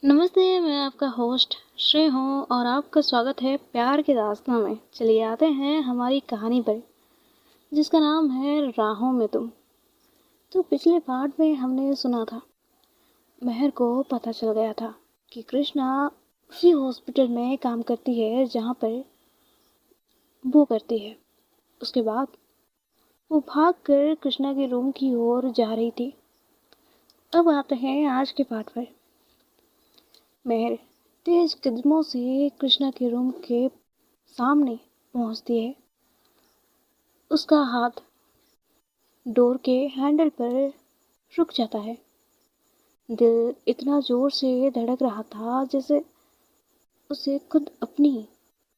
नमस्ते, मैं आपका होस्ट श्रेय हूँ और आपका स्वागत है प्यार के दास्तां में। चलिए आते हैं हमारी कहानी पर, जिसका नाम है राहों में तुम। तो पिछले पार्ट में हमने सुना था, महर को पता चल गया था कि कृष्णा उसी हॉस्पिटल में काम करती है जहाँ पर वो करती है। उसके बाद वो भागकर कृष्णा के रूम की ओर जा रही थी। अब आते हैं आज के पार्ट पर। महर तेज कदमों से कृष्णा के रूम के सामने पहुंचती है। उसका हाथ डोर के हैंडल पर रुक जाता है। दिल इतना जोर से धड़क रहा था जैसे उसे खुद अपनी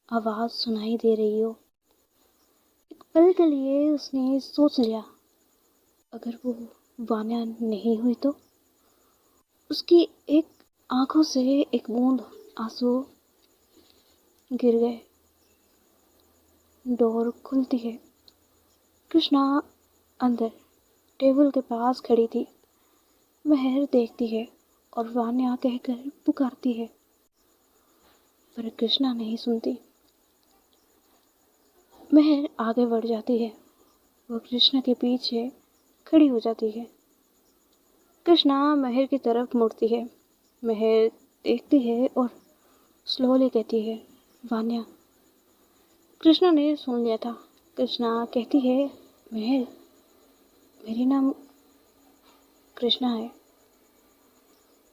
आवाज सुनाई दे रही हो। एक पल के लिए उसने सोच लिया, अगर वो वान्या नहीं हुई तो। उसकी एक आंखों से एक बूंद आंसू गिर गए। डोर खुलती है। कृष्णा अंदर टेबल के पास खड़ी थी। महर देखती है और वान्या कहकर पुकारती है, पर कृष्णा नहीं सुनती। महर आगे बढ़ जाती है। वो कृष्णा के पीछे खड़ी हो जाती है। कृष्णा महर की तरफ मुड़ती है। महर देखती है और स्लोली कहती है, वान्या। कृष्णा ने सुन लिया था। कृष्णा कहती है, महर, मेरी नाम कृष्णा है।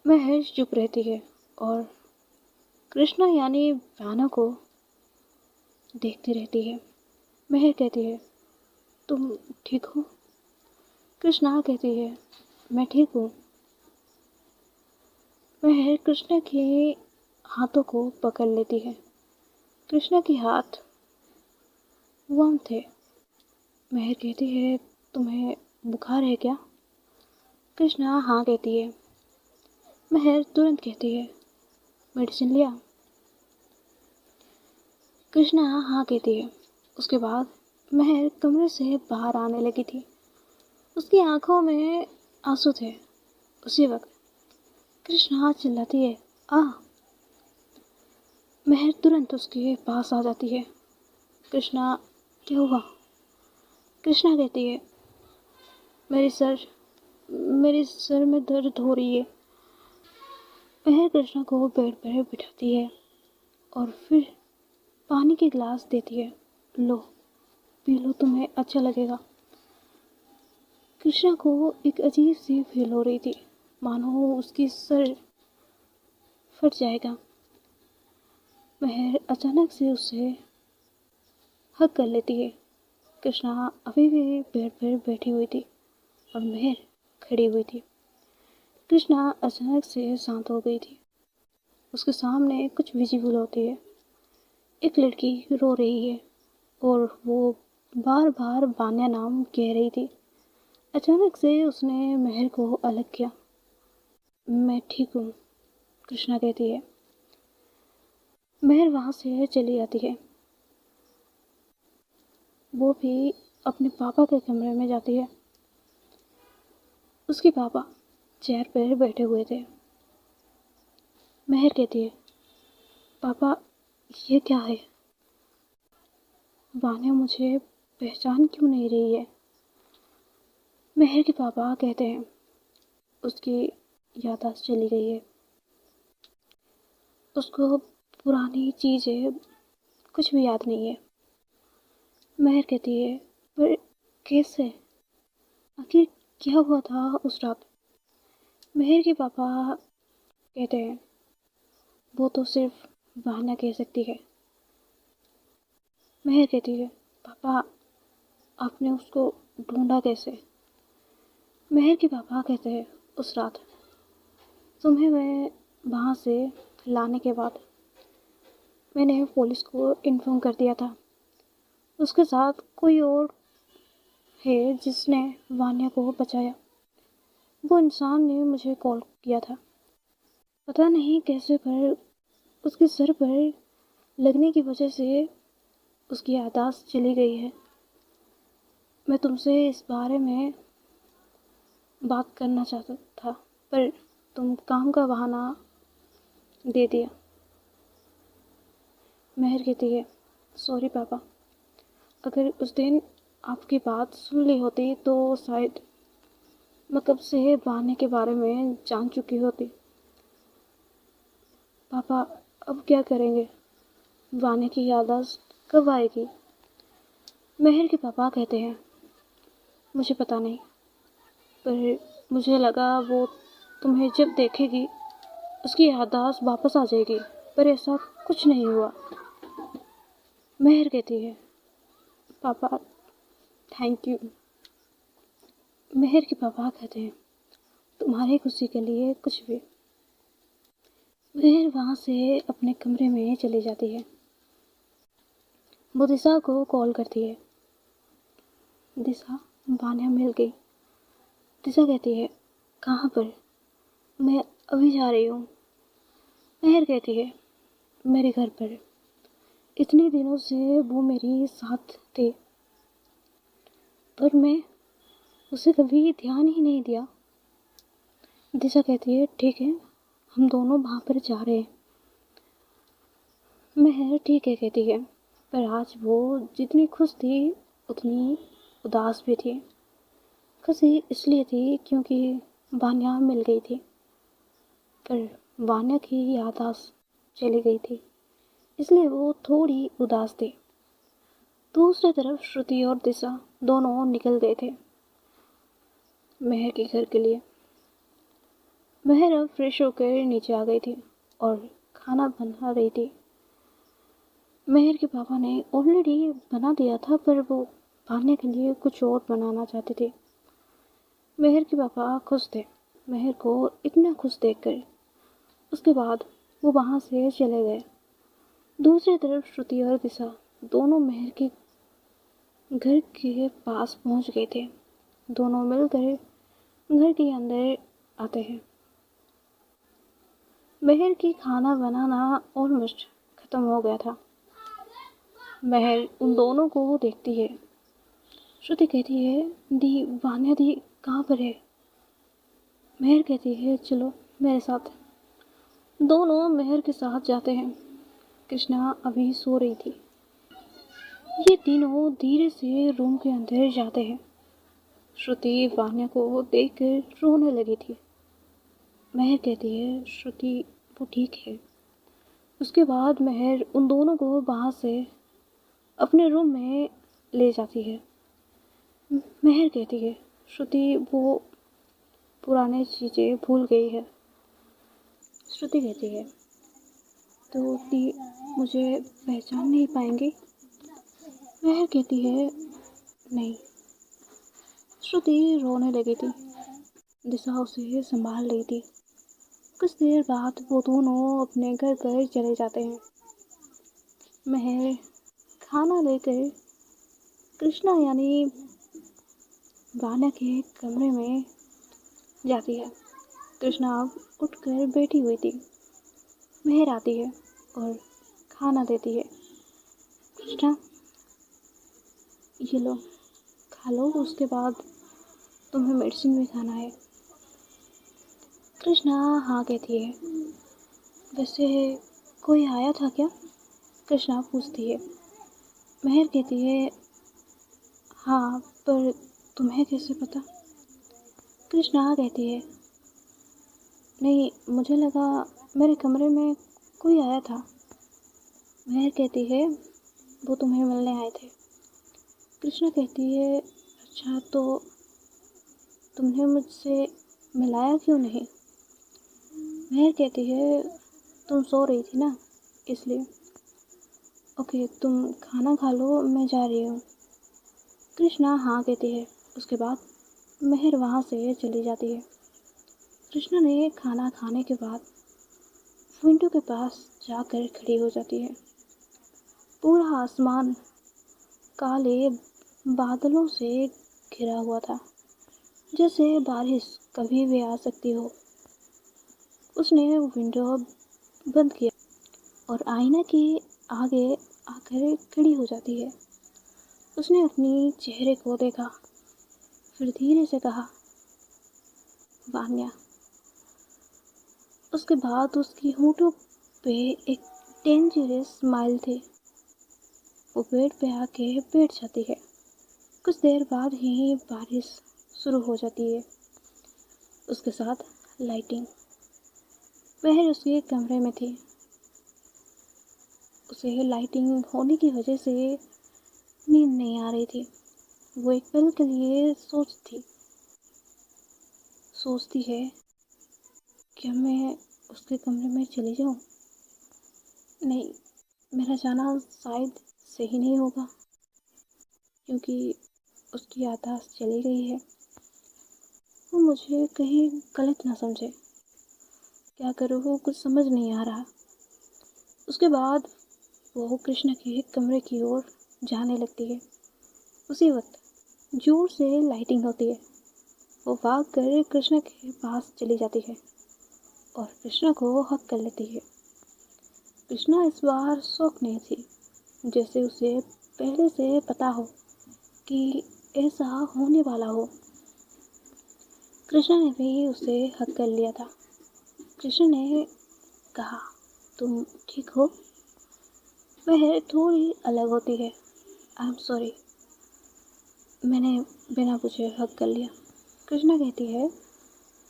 महर चुप रहती है और कृष्णा यानी वान्या को देखती रहती है। महर कहती है, तुम ठीक हो? कृष्णा कहती है, मैं ठीक हूँ। महर कृष्णा के हाथों को पकड़ लेती है। कृष्णा के हाथ वार्म थे। महर कहती है, तुम्हें बुखार है क्या? कृष्णा हाँ कहती है। महर तुरंत कहती है, मेडिसिन लिया? कृष्णा हाँ कहती है। उसके बाद महर कमरे से बाहर आने लगी थी। उसकी आंखों में आंसू थे। उसी वक्त कृष्णा चिल्लाती है, आ। महर तुरंत उसके पास आ जाती है। कृष्णा, क्या हुआ? कृष्णा कहती है, मेरे सर में दर्द हो रही है। महर कृष्णा को बेड पर बिठाती है और फिर पानी के गिलास देती है। लो, पी लो, तुम्हें अच्छा लगेगा। कृष्णा को एक अजीब सी फील हो रही थी, मानो उसकी सर फट जाएगा। महर अचानक से उसे हग कर लेती है। कृष्णा अभी भी बेड पर बैठी हुई थी और महर खड़ी हुई थी। कृष्णा अचानक से शांत हो गई थी। उसके सामने कुछ विजिबल होती है। एक लड़की रो रही है और वो बार बार वान्या नाम कह रही थी। अचानक से उसने महर को अलग किया। मैं ठीक हूँ, कृष्णा कहती है। महर वहाँ से चली जाती है। वो भी अपने पापा के कमरे में जाती है। उसके पापा चेयर पर बैठे हुए थे। महर कहती है, पापा, ये क्या है? वान्या मुझे पहचान क्यों नहीं रही है? महर के पापा कहते हैं, उसकी याददाश्त चली गई है। उसको पुरानी चीज़ें कुछ भी याद नहीं है। महर कहती है, पर कैसे? आखिर क्या हुआ था उस रात? महर के पापा कहते हैं, वो तो सिर्फ बहाना कह सकती है। महर कहती है, पापा, आपने उसको ढूंढा कैसे? महर के पापा कहते हैं, उस रात तुम्हें मैं वहाँ से लाने के बाद मैंने पुलिस को इन्फॉर्म कर दिया था। उसके साथ कोई और है जिसने वान्या को बचाया। वो इंसान ने मुझे कॉल किया था। पता नहीं कैसे, पर उसके सर पर लगने की वजह से उसकी याददाश्त चली गई है। मैं तुमसे इस बारे में बात करना चाहता था, पर तुम काम का बहाना दे दिया। महर कहती है, सॉरी पापा, अगर उस दिन आपकी बात सुन ली होती तो शायद मैं कब से बहाने के बारे में जान चुकी होती। पापा अब क्या करेंगे? बहाने की याददाश्त कब आएगी? महर के पापा कहते हैं, मुझे पता नहीं, पर मुझे लगा वो तुम्हें जब देखेगी उसकी याददाश्त वापस आ जाएगी, पर ऐसा कुछ नहीं हुआ। महर कहती है, पापा थैंक यू। महर के पापा कहते हैं, तुम्हारी खुशी के लिए कुछ भी। महर वहाँ से अपने कमरे में चली जाती है। वो दिशा को कॉल करती है, दिशा वान्या मिल गई। दिशा कहती है, कहाँ पर? मैं अभी जा रही हूँ। महर कहती है, मेरे घर पर। इतने दिनों से वो मेरे साथ थे, पर मैं उसे कभी ध्यान ही नहीं दिया। दिशा कहती है, ठीक है, हम दोनों वहाँ पर जा रहे हैं। महर ठीक है कहती है, पर आज वो जितनी खुश थी उतनी उदास भी थी। खुशी इसलिए थी क्योंकि वान्या मिल गई थी, पर वान्या की याददाश्त चली गई थी, इसलिए वो थोड़ी उदास थी। दूसरी तरफ श्रुति और दिशा दोनों निकल गए थे महर के घर के लिए। महर अब फ्रेश होकर नीचे आ गई थी और खाना बना रही थी। महर के पापा ने ऑलरेडी बना दिया था, पर वो वान्या के लिए कुछ और बनाना चाहते थे। महर के पापा खुश थे महर को इतना खुश देखकर। उसके बाद वो वहाँ से चले गए। दूसरी तरफ श्रुति और दिशा दोनों महर के घर के पास पहुँच गए थे। दोनों मिलकर घर के अंदर आते हैं। महर की खाना बनाना ऑलमोस्ट ख़त्म हो गया था। महर उन दोनों को देखती है। श्रुति कहती है, दी वान्या दी कहाँ पर है? महर कहती है, चलो मेरे साथ। दोनों महर के साथ जाते हैं। कृष्णा अभी सो रही थी। ये तीनों धीरे से रूम के अंदर जाते हैं। श्रुति वान्या को देखकर रोने लगी थी। महर कहती है, श्रुति वो ठीक है। उसके बाद महर उन दोनों को वहाँ से अपने रूम में ले जाती है। महर कहती है, श्रुति वो पुरानी चीज़ें भूल गई है। श्रुति कहती है, तो दी मुझे पहचान नहीं पाएंगी? महर कहती है, नहीं। श्रुति रोने लगी थी। दिशा उसे संभाल रही थी। कुछ देर बाद वो दोनों अपने घर पर चले जाते हैं। महर खाना लेकर कृष्णा यानी वान्या के कमरे में जाती है। कृष्णा अब उठकर बैठी हुई थी। महर आती है और खाना देती है। कृष्णा ये लो खा लो, उसके बाद तुम्हें मेडिसिन भी खाना है। कृष्णा हाँ कहती है। वैसे कोई आया था क्या? कृष्णा पूछती है। महर कहती है, हाँ, पर तुम्हें कैसे पता? कृष्णा कहती है, नहीं, मुझे लगा मेरे कमरे में कोई आया था। महर कहती है, वो तुम्हें मिलने आए थे। कृष्णा कहती है, अच्छा, तो तुमने मुझसे मिलाया क्यों नहीं? महर कहती है, तुम सो रही थी ना, इसलिए। ओके, तुम खाना खा लो, मैं जा रही हूँ। कृष्णा हाँ कहती है। उसके बाद महर वहाँ से चली जाती है। कृष्णा ने खाना खाने के बाद विंडो के पास जाकर खड़ी हो जाती है। पूरा आसमान काले बादलों से घिरा हुआ था, जैसे बारिश कभी भी आ सकती हो। उसने विंडो बंद किया और आईना के आगे आकर खड़ी हो जाती है। उसने अपने चेहरे को देखा, फिर धीरे से कहा, वान्या। उसके बाद उसकी होठों पे एक डेंजरस स्माइल थी। वो बेड पे आके बैठ जाती है। कुछ देर बाद ही बारिश शुरू हो जाती है, उसके साथ लाइटिंग। महर उसके कमरे में थी। उसे लाइटिंग होने की वजह से नींद नहीं आ रही थी। वो एक पल के लिए सोचती है, क्या मैं उसके कमरे में चली जाऊं? नहीं, मेरा जाना शायद सही नहीं होगा, क्योंकि उसकी याददाश्त चली गई है। वो मुझे कहीं गलत ना समझे। क्या करूँ, वो कुछ समझ नहीं आ रहा। उसके बाद वो कृष्णा के कमरे की ओर जाने लगती है। उसी वक्त जोर से लाइटिंग होती है। वो भाग कर कृष्णा के पास चली जाती है और कृष्णा को हक कर लेती है। कृष्णा इस बार शौक नहीं थी, जैसे उसे पहले से पता हो कि ऐसा होने वाला हो। कृष्णा ने भी उसे हक कर लिया था। कृष्णा ने कहा, तुम ठीक हो? वह थोड़ी अलग होती है। आई एम सॉरी, मैंने बिना पूछे हक कर लिया। कृष्णा कहती है,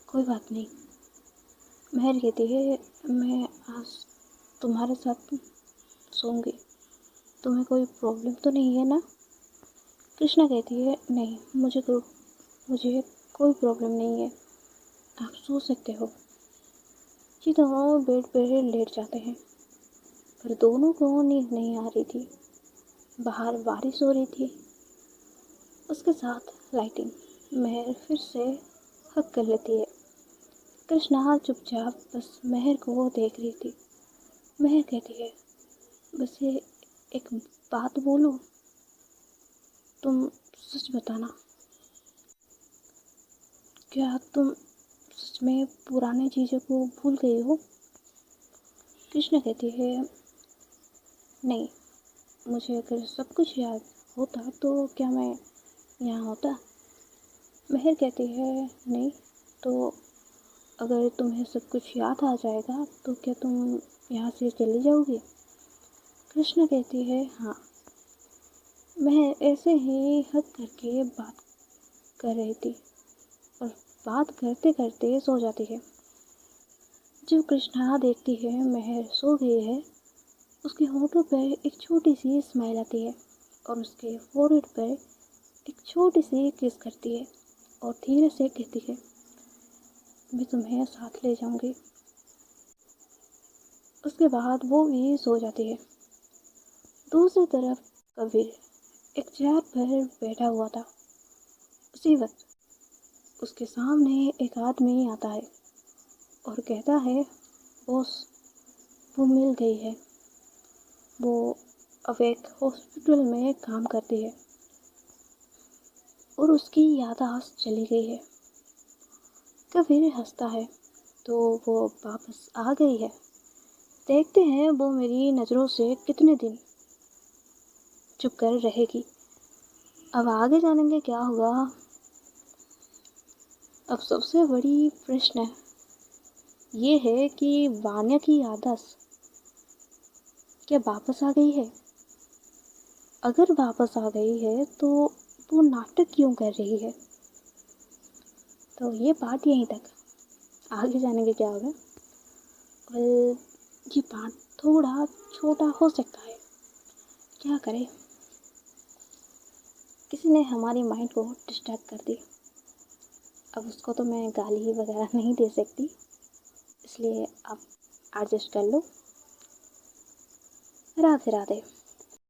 कोई बात नहीं। महर कहती है, मैं आज तुम्हारे साथ सोऊंगी, तुम्हें कोई प्रॉब्लम तो नहीं है ना? कृष्णा कहती है, नहीं, मुझे कोई प्रॉब्लम नहीं है, आप सो सकते हो। ये दोनों बेड पर लेट जाते हैं, पर दोनों को नींद नहीं आ रही थी। बाहर बारिश हो रही थी, उसके साथ लाइटिंग। महर फिर से हक कर लेती है। कृष्णा चुपचाप बस महर को देख रही थी। महर कहती है, बस ये एक बात बोलो, तुम सच बताना, क्या तुम सच में पुरानी चीज़ों को भूल गई हो? कृष्णा कहती है, नहीं, मुझे अगर सब कुछ याद होता तो क्या मैं यहाँ होता? महर कहती है, नहीं, तो अगर तुम्हें सब कुछ याद आ जाएगा तो क्या तुम यहाँ से चली जाओगी? कृष्णा कहती है, हाँ। महर ऐसे ही हक करके बात कर रही थी और बात करते करते सो जाती है। जब कृष्णा देखती है महर सो गई है, उसके होठों पर एक छोटी सी स्माइल आती है और उसके फोrehead पर एक छोटी सी किस करती है और धीरे से कहती है, मैं तुम्हें साथ ले जाऊंगी। उसके बाद वो भी सो जाती है। दूसरी तरफ कबीर एक चेयर पर बैठा हुआ था। उसी वक्त उसके सामने एक आदमी आता है और कहता है, बॉस, वो मिल गई है। वो अब एक हॉस्पिटल में काम करती है और उसकी याददाश्त चली गई है। कबीर हंसता है, तो वो वापस आ गई है। देखते हैं वो मेरी नज़रों से कितने दिन चुप कर रहेगी। अब आगे जानेंगे क्या होगा। अब सबसे बड़ी प्रश्न ये है कि वान्या की याददाश्त क्या वापस आ गई है? अगर वापस आ गई है तो वो नाटक क्यों कर रही है? तो ये बात यहीं तक। आगे जानेंगे क्या होगा। और ये पार्ट थोड़ा छोटा हो सकता है, क्या करें, किसी ने हमारी माइंड को डिस्टर्ब कर दी। अब उसको तो मैं गाली वगैरह नहीं दे सकती, इसलिए आप एडजस्ट कर लो। राधे राधे।